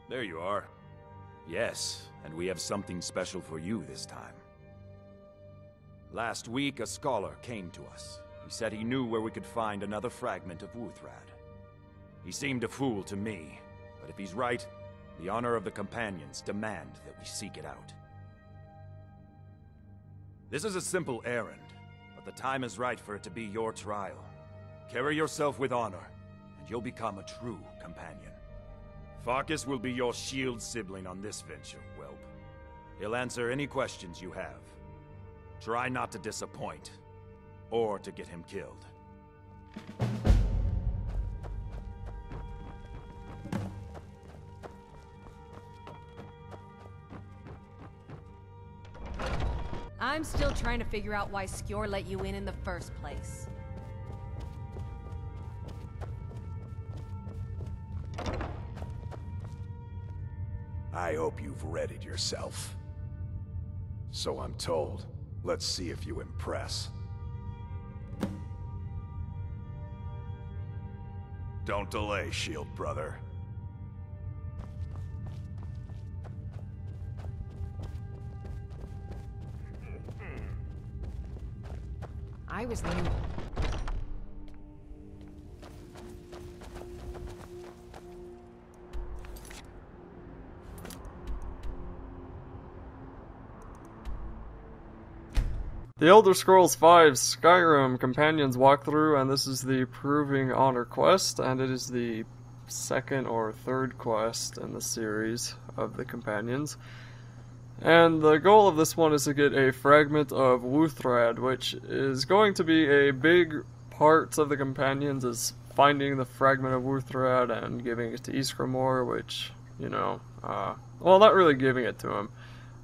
There you are. Yes, and we have something special for you this time. Last week, a scholar came to us. He said he knew where we could find another fragment of Wuthrad. He seemed a fool to me, but if he's right, the honor of the Companions demand that we seek it out. This is a simple errand, but the time is right for it to be your trial. Carry yourself with honor, and you'll become a true companion. Farkas will be your shield sibling on this venture, Whelp. He'll answer any questions you have. Try not to disappoint, or to get him killed. I'm still trying to figure out why Skjor let you in the first place. I hope you've read it yourself. So I'm told. Let's see if you impress. Don't delay, Shield Brother. I was new. The Elder Scrolls V Skyrim Companions walkthrough, and this is the Proving Honor quest, and it is the second or third quest in the series of the Companions. And the goal of this one is to get a fragment of Wuthrad, which is going to be a big part of the Companions, is finding the fragment of Wuthrad and giving it to Ysgramor, which, you know, well, not really giving it to him.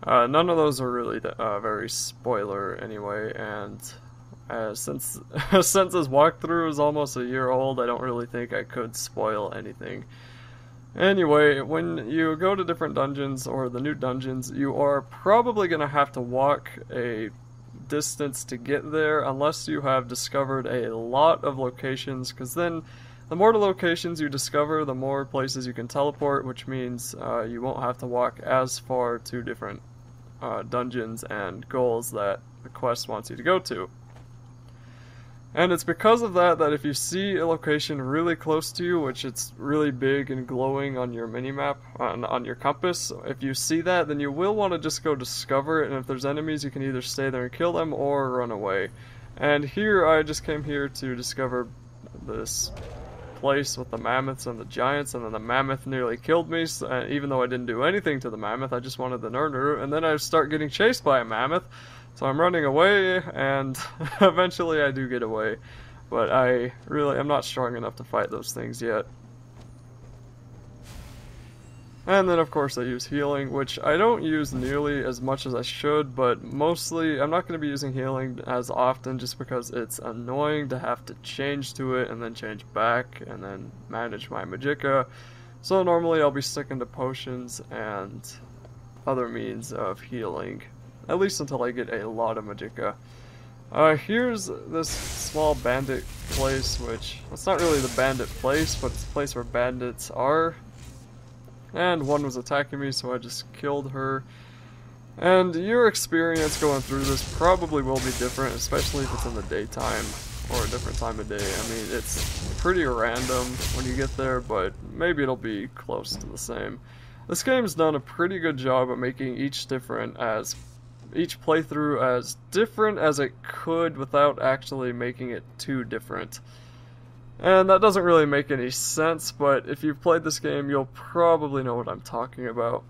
None of those are really very spoiler anyway, and since this walkthrough is almost a year old, I don't really think I could spoil anything. Anyway, when you go to different dungeons, or the new dungeons, you are probably going to have to walk a distance to get there, unless you have discovered a lot of locations, because then the more locations you discover, the more places you can teleport, which means you won't have to walk as far to different dungeons and goals that the quest wants you to go to. And it's because of that that if you see a location really close to you, which it's really big and glowing on your minimap, on your compass, if you see that, then you will want to just go discover it, and if there's enemies, you can either stay there and kill them or run away. And here, I just came here to discover this place with the mammoths and the giants, and then the mammoth nearly killed me, so, even though I didn't do anything to the mammoth. I just wanted the Nurnu, and then I start getting chased by a mammoth, so I'm running away, and eventually I do get away, but I'm not strong enough to fight those things yet. And then of course I use healing, which I don't use nearly as much as I should, but mostly I'm not going to be using healing as often just because it's annoying to have to change to it and then change back and then manage my magicka. So normally I'll be sticking to potions and other means of healing, at least until I get a lot of magicka. Here's this small bandit place, which it's not really the bandit place, but it's a place where bandits are. And one was attacking me, so I just killed her. And your experience going through this probably will be different, especially if it's in the daytime or a different time of day. I mean, it's pretty random when you get there, but maybe it'll be close to the same. This game's done a pretty good job of making each playthrough as different as it could without actually making it too different. And that doesn't really make any sense, but if you've played this game, you'll probably know what I'm talking about.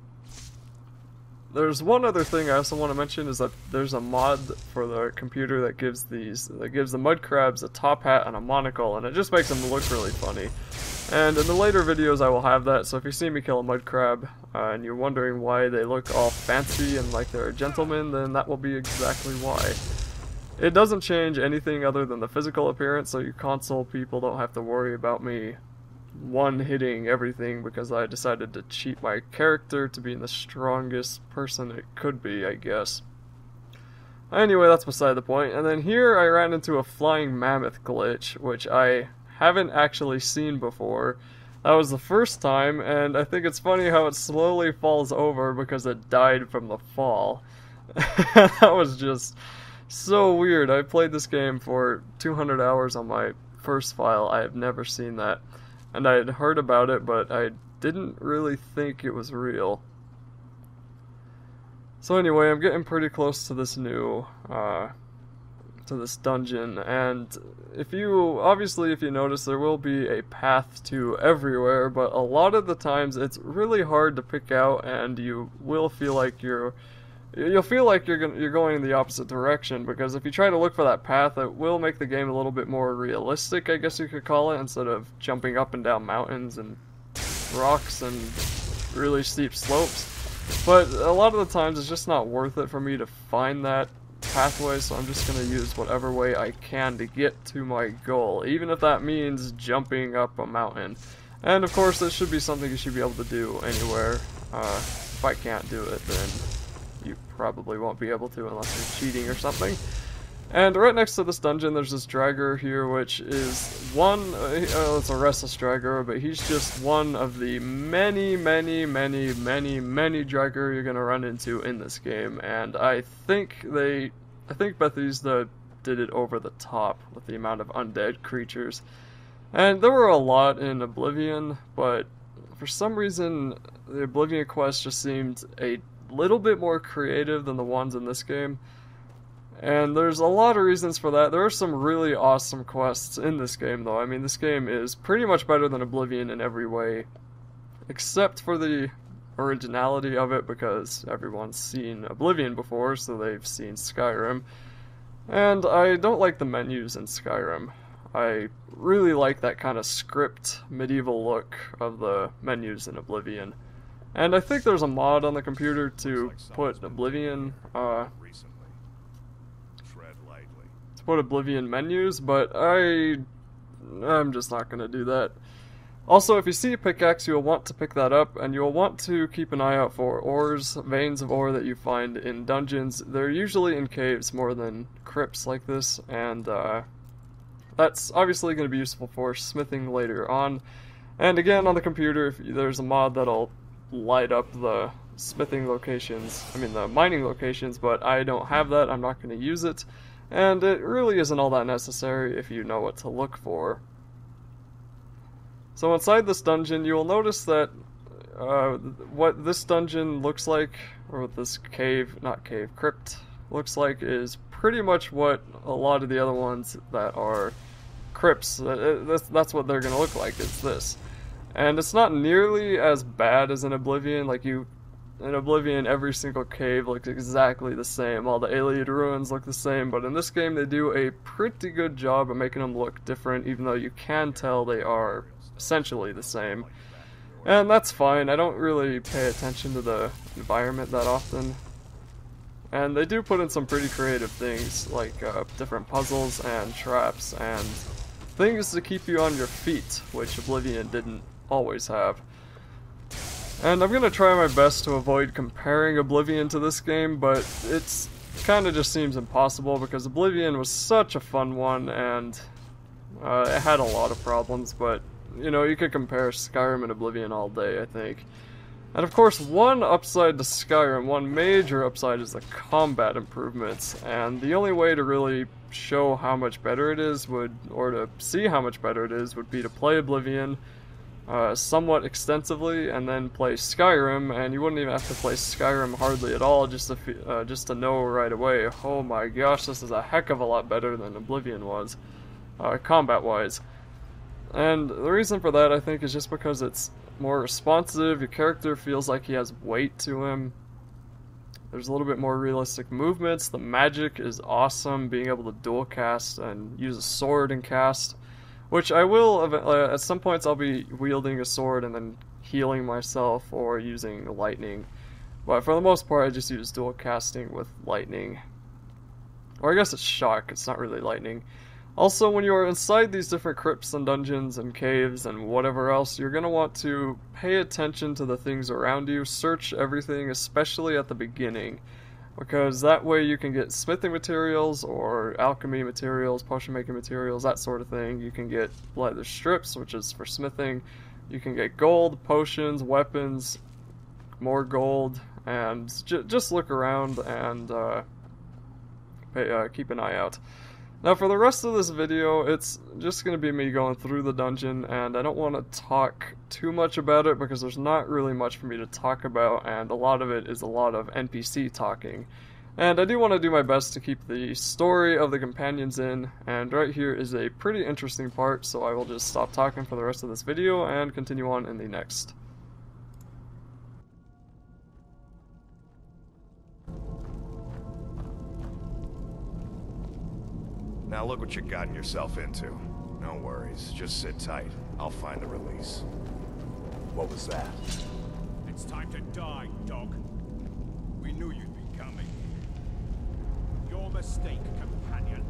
There's one other thing I also want to mention, is that there's a mod for the computer that gives the mud crabs a top hat and a monocle, and it just makes them look really funny. And in the later videos I will have that, so if you see me kill a mud crab, and you're wondering why they look all fancy and like they're a gentleman, then that will be exactly why. It doesn't change anything other than the physical appearance, so you console people don't have to worry about me one-hitting everything because I decided to cheat my character to being the strongest person it could be, I guess. Anyway, that's beside the point. And then here I ran into a flying mammoth glitch, which I haven't actually seen before. That was the first time, and I think it's funny how it slowly falls over because it died from the fall. That was just so weird. I played this game for 200 hours on my first file. I have never seen that. And I had heard about it, but I didn't really think it was real. So anyway, I'm getting pretty close to this new, to this dungeon, and if you notice, there will be a path to everywhere, but a lot of the times it's really hard to pick out, and you will feel like you'll feel like you're going in the opposite direction, because if you try to look for that path, it will make the game a little bit more realistic, I guess you could call it, instead of jumping up and down mountains and rocks and really steep slopes. But a lot of the times it's just not worth it for me to find that pathway, so I'm just going to use whatever way I can to get to my goal, even if that means jumping up a mountain. And of course, this should be something you should be able to do anywhere. If I can't do it, then you probably won't be able to unless you're cheating or something. And right next to this dungeon, there's this dragger here, which is it's a restless dragger, but he's just one of the many dragger you're gonna run into in this game. And I think Bethesda did it over the top with the amount of undead creatures. And there were a lot in Oblivion, but for some reason, the Oblivion quest just seemed a little bit more creative than the ones in this game. And there's a lot of reasons for that. There are some really awesome quests in this game, though. I mean, this game is pretty much better than Oblivion in every way, except for the originality of it, because everyone's seen Oblivion before, so they've seen Skyrim. And I don't like the menus in Skyrim. I really like that kind of script, medieval look of the menus in Oblivion. And I think there's a mod on the computer to put Oblivion menus, but I'm just not going to do that. Also, if you see a pickaxe, you'll want to pick that up, and you'll want to keep an eye out for ores, veins of ore that you find in dungeons. They're usually in caves more than crypts like this, and that's obviously going to be useful for smithing later on. And again, on the computer, if there's a mod that'll light up the smithing locations, the mining locations, but I don't have that. I'm not going to use it. And it really isn't all that necessary if you know what to look for. So inside this dungeon, you will notice that what this dungeon looks like, or what this crypt looks like, is pretty much what a lot of the other ones that are crypts, that's what they're going to look like, it's this. And it's not nearly as bad as in Oblivion. In Oblivion, every single cave looks exactly the same. All the Iliad ruins look the same, but in this game they do a pretty good job of making them look different, even though you can tell they are essentially the same. And that's fine. I don't really pay attention to the environment that often. And they do put in some pretty creative things, like different puzzles and traps and things to keep you on your feet, which Oblivion didn't always have. And I'm going to try my best to avoid comparing Oblivion to this game, but it's kind of just seems impossible because Oblivion was such a fun one, and it had a lot of problems, but, you could compare Skyrim and Oblivion all day, I think. And of course, one upside to Skyrim, one major upside, is the combat improvements, and the only way to really show how much better it is or to see how much better it is, would be to play Oblivion somewhat extensively, and then play Skyrim, and you wouldn't even have to play Skyrim hardly at all, just to know right away, oh my gosh, this is a heck of a lot better than Oblivion was, combat-wise. And the reason for that, I think, is just because it's more responsive, your character feels like he has weight to him, there's a little bit more realistic movements, the magic is awesome, being able to dual cast and use a sword and cast. Which I will, at some points I'll be wielding a sword and then healing myself or using lightning. But for the most part I just use dual casting with lightning. Or I guess it's shock, it's not really lightning. Also, when you are inside these different crypts and dungeons and caves and whatever else, you're going to want to pay attention to the things around you, search everything, especially at the beginning. Because that way you can get smithing materials or alchemy materials, potion making materials, that sort of thing. You can get leather strips, which is for smithing, You can get gold, potions, weapons, more gold, and just look around and keep an eye out. Now for the rest of this video, it's just going to be me going through the dungeon, and I don't want to talk too much about it because there's not really much for me to talk about, and a lot of it is a lot of NPC talking. And I do want to do my best to keep the story of the companions in, and right here is a pretty interesting part, so I will just stop talking for the rest of this video and continue on in the next. Now look what you've gotten yourself into. No worries, just sit tight. I'll find the release. What was that? It's time to die, dog. We knew you'd be coming. Your mistake, companion.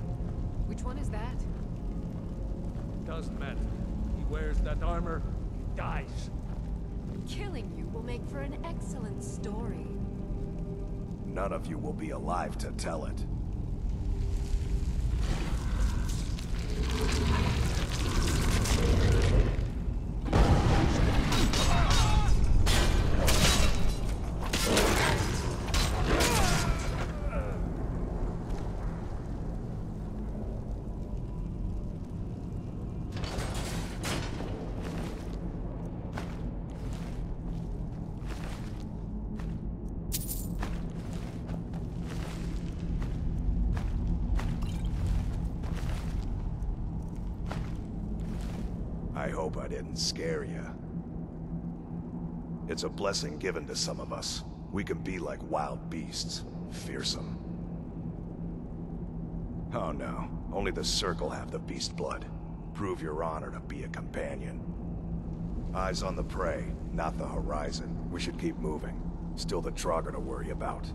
Which one is that? Doesn't matter. He wears that armor, he dies. Killing you will make for an excellent story. None of you will be alive to tell it. I hope I didn't scare you. It's a blessing given to some of us. We can be like wild beasts, fearsome. Oh no, only the Circle have the beast blood. Prove your honor to be a companion. Eyes on the prey, not the horizon. We should keep moving. Still the Draugr to worry about.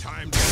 Time to...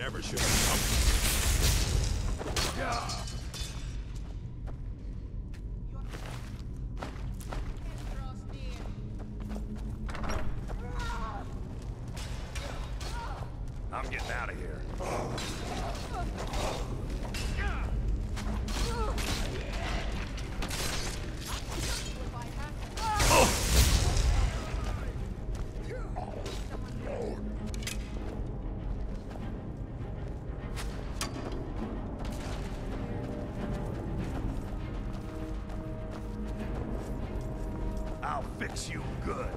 Never should have come. I'm getting out of here. I'll fix you good.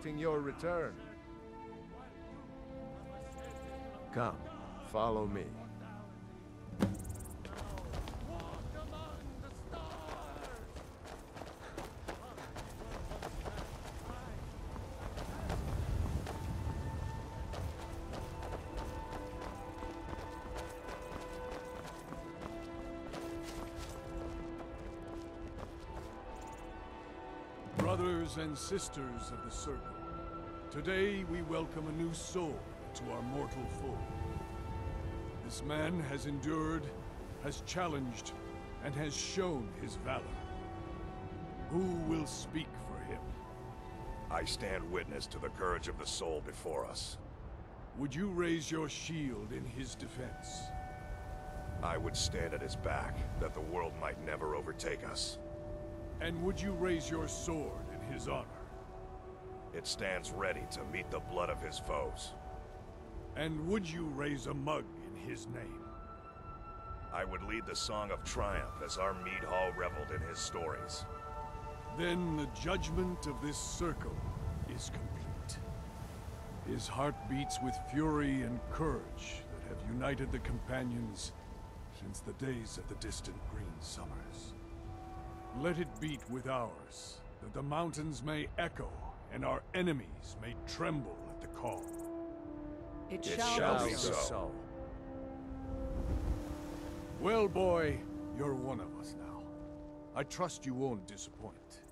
awaiting your return. Come, follow me. Brothers and sisters of the Circle, today we welcome a new soul to our mortal fold. This man has endured, has challenged, and has shown his valor. Who will speak for him? I stand witness to the courage of the soul before us. Would you raise your shield in his defense? I would stand at his back, that the world might never overtake us. And would you raise your sword in his honor? It stands ready to meet the blood of his foes. And would you raise a mug in his name? I would lead the song of triumph as our mead hall reveled in his stories. Then the judgment of this circle is complete. His heart beats with fury and courage that have united the companions since the days of the distant green summers. Let it beat with ours, that the mountains may echo and our enemies may tremble at the call. It shall be so. Well, boy, you're one of us now. I trust you won't disappoint.